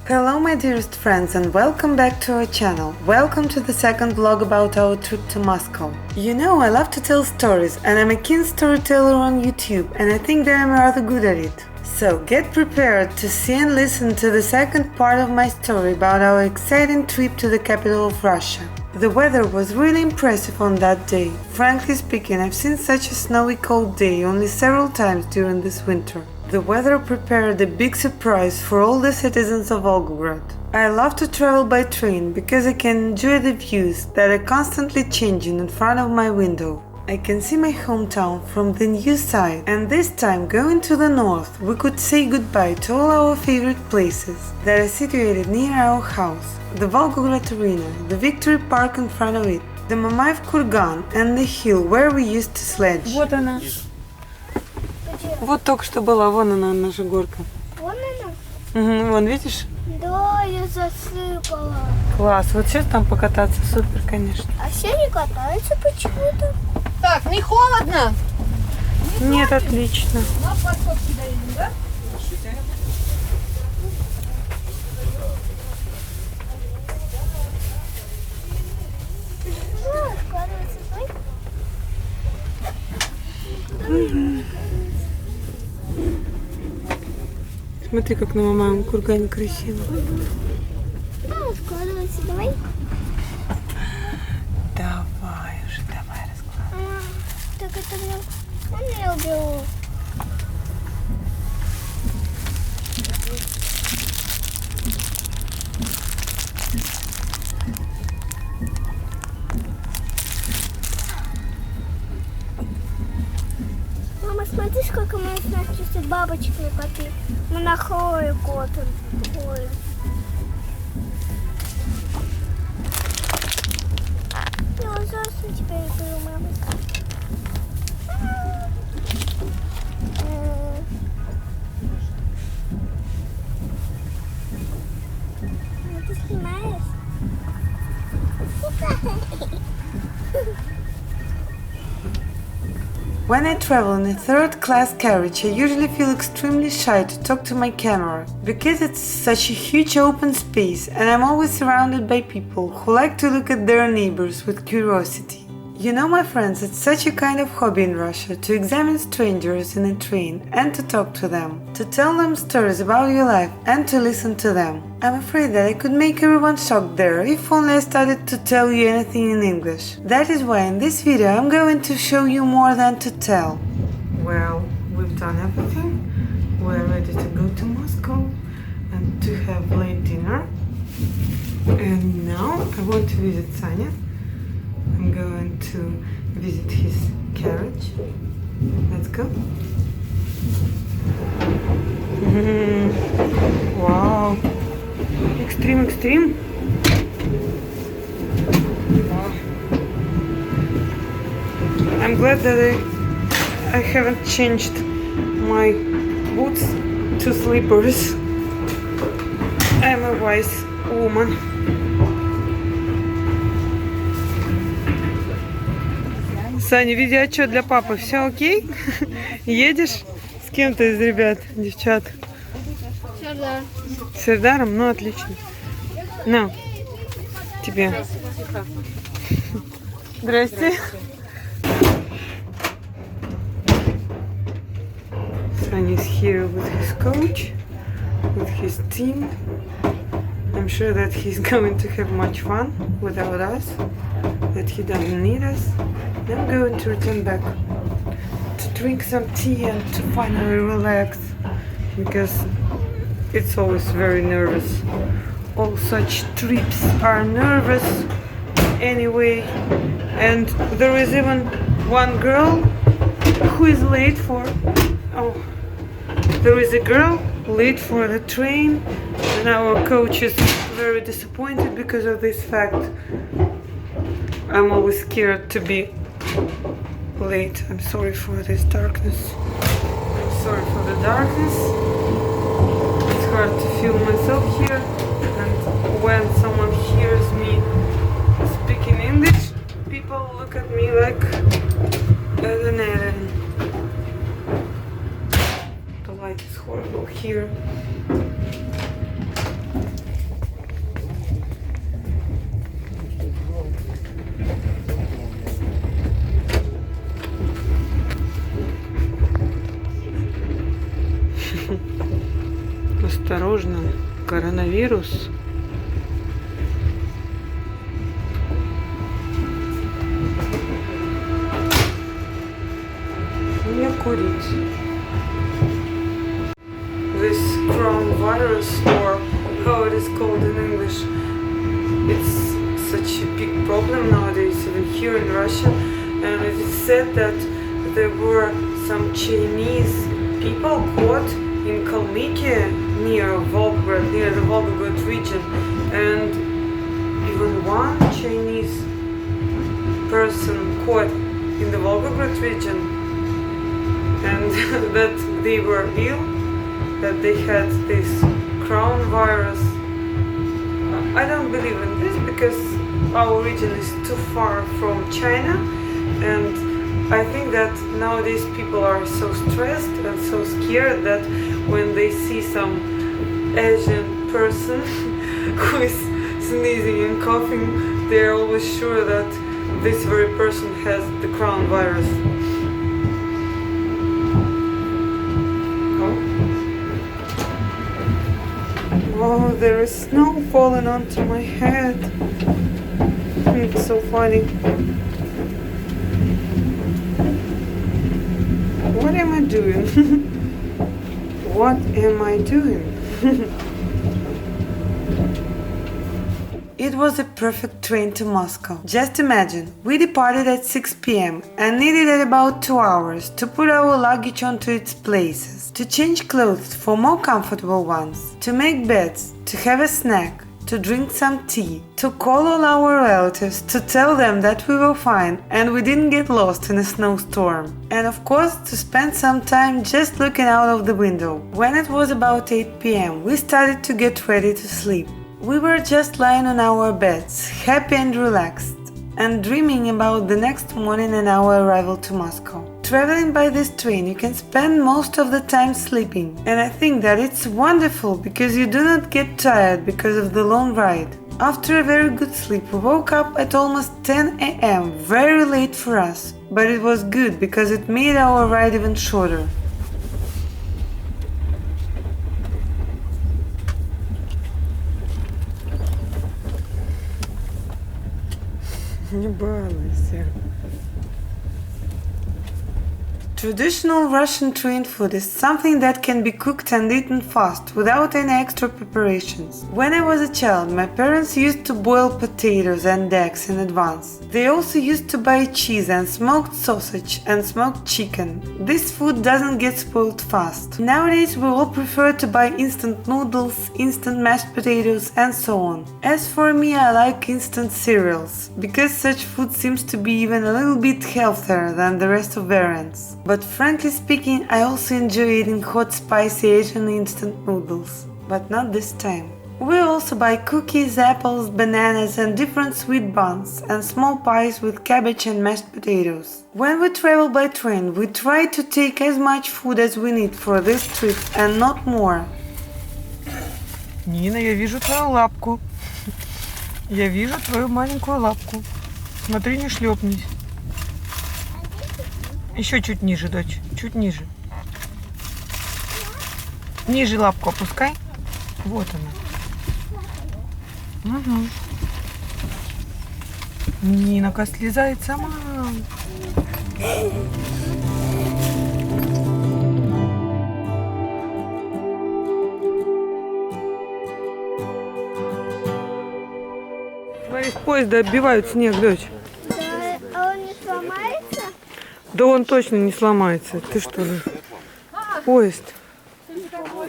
Hello my dearest friends and welcome back to our channel. Welcome to the second vlog about our trip to Moscow. You know, I love to tell stories and I'm a keen storyteller on YouTube and I think that I'm rather good at it. So get prepared to see and listen to the second part of my story about our exciting trip to the capital of Russia. The weather was really impressive on that day. Frankly speaking, I've seen such a snowy cold day only several times during this winter. The weather prepared a big surprise for all the citizens of Volgograd. I love to travel by train because I can enjoy the views that are constantly changing in front of my window. I can see my hometown from the new side, and this time going to the north we could say goodbye to all our favorite places that are situated near our house. The Volgograd Arena, the Victory Park in front of it, the Mamayev Kurgan and the hill where we used to sledge. Вот она. Вот только что была, вон она, наша горка. Вон она? Угу, вон, видишь? Да, я засыпала. Класс, вот сейчас там покататься супер, конечно. А все не катаются почему-то. Так, не холодно? Нет, отлично. На подсобке доедем, да? Смотри, как на Мамаевом кургане красиво. Складывайся, давай. Давай уже, давай раскладывай. Так это мне он убил. Мама, смотри, сколько мы с Настей бабочек накопили. Мы на Хлою котом. Хлою. Я ужасно теперь люблю, мама. Ты снимаешь? When I travel in a third-class carriage, I usually feel extremely shy to talk to my camera, because it's such a huge open space and I'm always surrounded by people who like to look at their neighbors with curiosity. You know, my friends, it's such a kind of hobby in Russia to examine strangers in a train and to talk to them, to tell them stories about your life and to listen to them. I'm afraid that I could make everyone shocked there if only I started to tell you anything in English. That is why in this video I'm going to show you more than to tell. Well, we've done everything. We're ready to go to Moscow and to have late dinner. And now I want to visit Sanya. I'm going to visit his carriage. Let's go. Wow. Extreme. Wow. I'm glad that I haven't changed my boots to slippers. I'm a wise woman. Саня, видеоотчет для папы. Все окей? Едешь? С кем-то из ребят, девчат? Сердар. С Сердаром? Ну, отлично. На, тебе. Здрасте. Саня is here with his coach, with his team. I'm sure that he's going to have much fun without us, that he doesn't need us. I'm going to return back to drink some tea and to finally relax, because it's always very nervous. All such trips are nervous anyway, and there is even one girl who is late for... there is a girl late for the train, and our coach is very disappointed because of this fact. I'm always scared to be late. I'm sorry for this darkness. I'm sorry for the darkness. It's hard to feel myself here, and when someone hears me speaking English, people look at me like an alien. The light is horrible here. Осторожно, коронавирус. Не курить. This coronavirus, or how it is called in English, it's such a big problem nowadays, even here in Russia. And it is said that there were some Chinese people caught in Kalmykia near Volgograd, near the Volgograd region, and even one Chinese person caught in the Volgograd region, and that they were ill, that they had this coronavirus. I don't believe in this because our region is too far from China, and I think that nowadays people are so stressed and so scared that when they see some Asian person who is sneezing and coughing, they're always sure that this very person has the coronavirus. Oh, there is snow falling onto my head. It's so funny. What am I doing? What am I doing? It was a perfect train to Moscow. Just imagine, we departed at 6 p.m. and needed about 2 hours to put our luggage onto its places, to change clothes for more comfortable ones, to make beds, to have a snack, to drink some tea, to call all our relatives to tell them that we were fine and we didn't get lost in a snowstorm, and of course to spend some time just looking out of the window. When it was about 8 p.m. we started to get ready to sleep. We were just lying on our beds, happy and relaxed, and dreaming about the next morning and our arrival to Moscow. Traveling by this train, you can spend most of the time sleeping, and I think that it's wonderful because you do not get tired because of the long ride. After a very good sleep, we woke up at almost 10 a.m., very late for us, but it was good because it made our ride even shorter. Не балуйся. Traditional Russian train food is something that can be cooked and eaten fast without any extra preparations. When I was a child, my parents used to boil potatoes and eggs in advance. They also used to buy cheese and smoked sausage and smoked chicken. This food doesn't get spoiled fast. Nowadays we all prefer to buy instant noodles, instant mashed potatoes and so on. As for me, I like instant cereals, because such food seems to be even a little bit healthier than the rest of variants. But frankly speaking, I also enjoy eating hot spicy Asian instant noodles. But not this time. We also buy cookies, apples, bananas and different sweet buns and small pies with cabbage and mashed potatoes. When we travel by train, we try to take as much food as we need for this trip and not more. Нина, я вижу твою лапку. Я вижу твою маленькую лапку. Смотри, не шлепнись. Еще чуть ниже, дочь. Чуть ниже. Ниже лапку опускай. Вот она. Угу. Нина-ка слезает сама. Смотри, с поезда отбивают снег, дочь. Да, а он не сломается? Да он точно не сломается. Ты что ли? Поезд. Мама,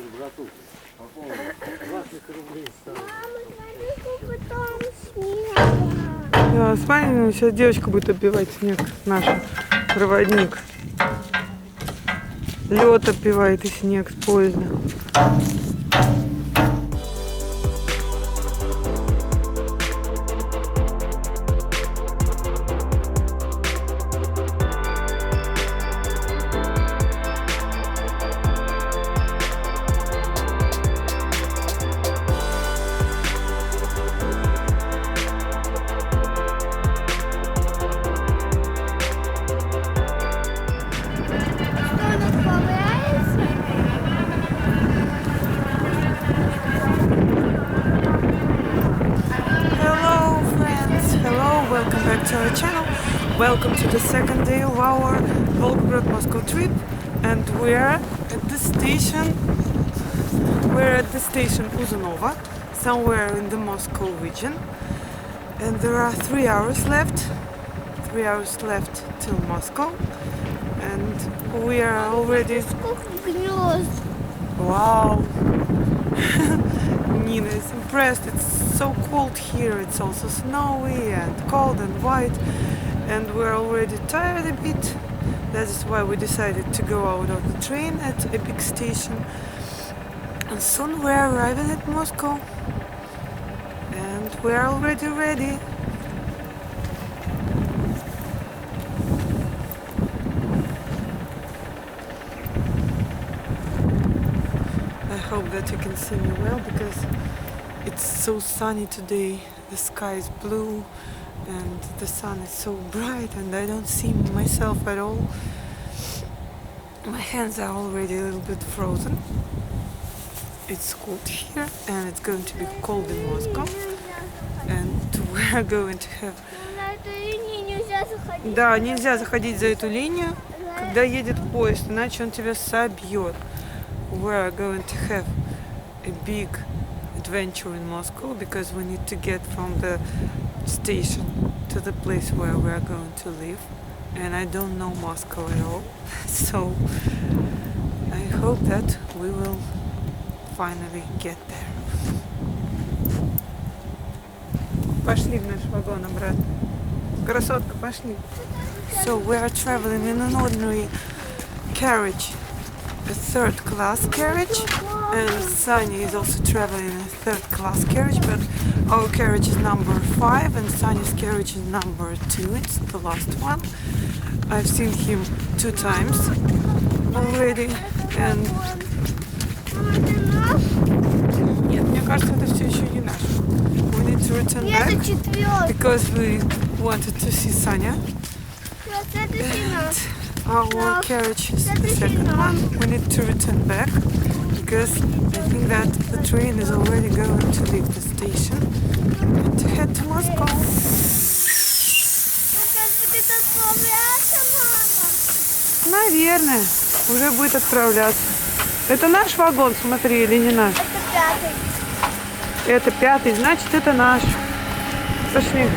смотри, сколько там снега. Да, смотри, сейчас девочка будет отбивать снег, наша проводник. Лед отбивает и снег с поезда. Welcome to the second day of our Volgograd-Moscow trip, and we're at the station Uzunova, somewhere in the Moscow region, and there are 3 hours left till Moscow, and we are already... Wow! Nina is impressed. It's so cold here. It's also snowy and cold and white, and we're already tired a bit. That is why we decided to go out of the train at a big station, and soon we're arriving at Moscow, and we're already ready. I hope that you can see me well, because it's so sunny today. The sky is blue and the sun is so bright, and I don't see myself at all. My hands are already a little bit frozen. It's cold here, and it's going to be cold in Moscow, and we're going to have... Да, нельзя заходить за эту линию, когда едет поезд, иначе он тебя собьет. We're going to have a big adventure in Moscow, because we need to get from the station to the place where we're going to live, and I don't know Moscow at all, so I hope that we will finally get there. Пошли в наш вагон обратно. Красотка, пошли. So we are traveling in an ordinary carriage, a third-class carriage, and Sunny is also traveling in a third-class carriage, but our carriage is number 5 and Sunny's carriage is number 2. It's the last one. I've seen him 2 times already, and... Нет, мне кажется, это все еще не наш. We need to return back, because we wanted to see Sanya. Our carriage is the second one. We need to return back, because I think that the train is already going to leave the station and to head to Moscow. Наверное, уже будет отправляться. Это наш вагон, смотри, или не наш? Это 5. Это 5, значит, это наш. Пошли.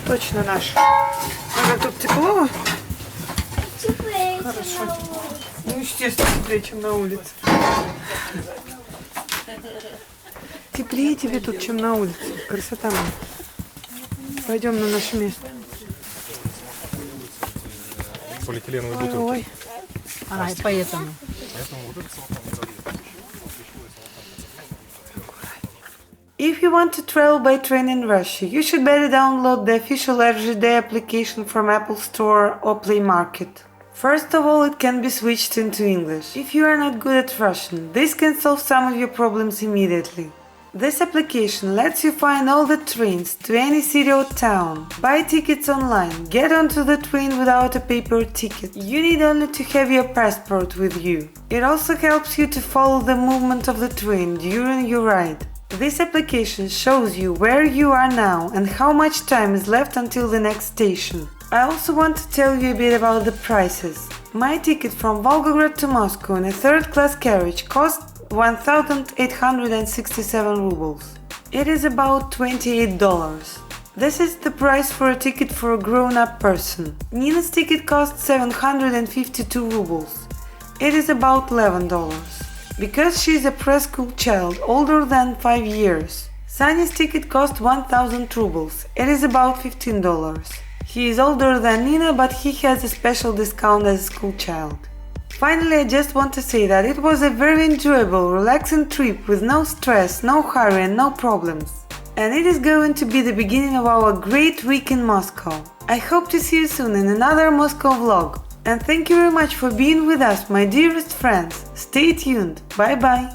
Точно наш. Ага, тут тепло? Хорошо. Ну, естественно, теплее, чем на улице. Теплее тебе тут, чем на улице. Красота моя. Пойдем на наше место. Полиэтиленовые бутылки. Ой. А, поэтому. If you want to travel by train in Russia, you should better download the official RGD application from Apple Store or Play Market. First of all, it can be switched into English. If you are not good at Russian, this can solve some of your problems immediately. This application lets you find all the trains to any city or town, buy tickets online, get onto the train without a paper ticket. You need only to have your passport with you. It also helps you to follow the movement of the train during your ride. This application shows you where you are now and how much time is left until the next station. I also want to tell you a bit about the prices. My ticket from Volgograd to Moscow in a third-class carriage cost 1,867 rubles. It is about $28. This is the price for a ticket for a grown-up person. Nina's ticket cost 752 rubles. It is about $11. Because she is a preschool child older than 5 years. Sunny's ticket cost 1,000 rubles. It is about $15. He is older than Nina, but he has a special discount as a school child. Finally, I just want to say that it was a very enjoyable, relaxing trip with no stress, no hurry and no problems. And it is going to be the beginning of our great week in Moscow. I hope to see you soon in another Moscow vlog. And thank you very much for being with us, my dearest friends. Stay tuned. Bye bye.